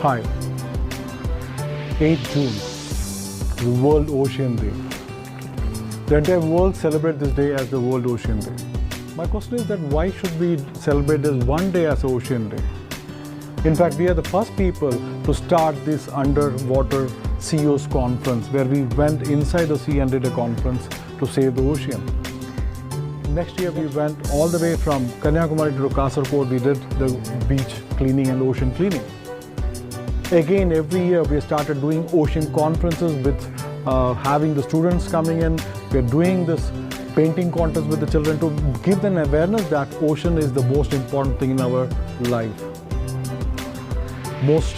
Hi, 8th June, the World Ocean Day. The entire world celebrates this day as the World Ocean Day. My question is that why should we celebrate this one day as Ocean Day? In fact, we are the first people to start this underwater CEOs conference where we went inside the sea and did a conference to save the ocean. Next year we went all the way from Kanyakumari to Kasaragod. We did the beach cleaning and ocean cleaning. Again, every year we started doing ocean conferences with having the students coming in. We're doing this painting contest with the children to give them awareness that ocean is the most important thing in our life. Most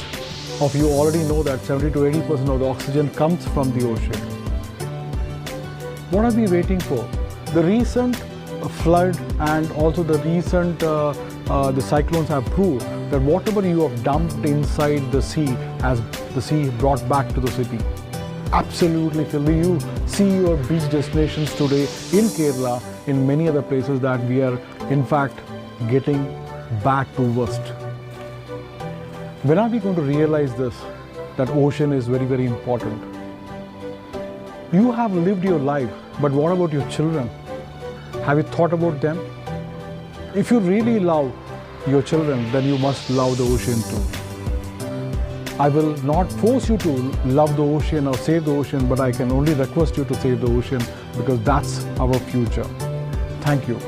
of you already know that 70 to 80% of the oxygen comes from the ocean. What are we waiting for? The recent flood and also the recent the cyclones have proved that whatever you have dumped inside the sea has the sea brought back to the city. Absolutely, Phil. You see your beach destinations today in Kerala, in many other places that we are in fact getting back to worst. When are we going to realize this, that ocean is very, very important? You have lived your life, but what about your children? Have you thought about them? If you really love your children, then you must love the ocean too. I will not force you to love the ocean or save the ocean, but I can only request you to save the ocean because that's our future. Thank you.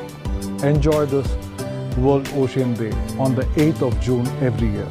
Enjoy this World Ocean Day on the 8th of June every year.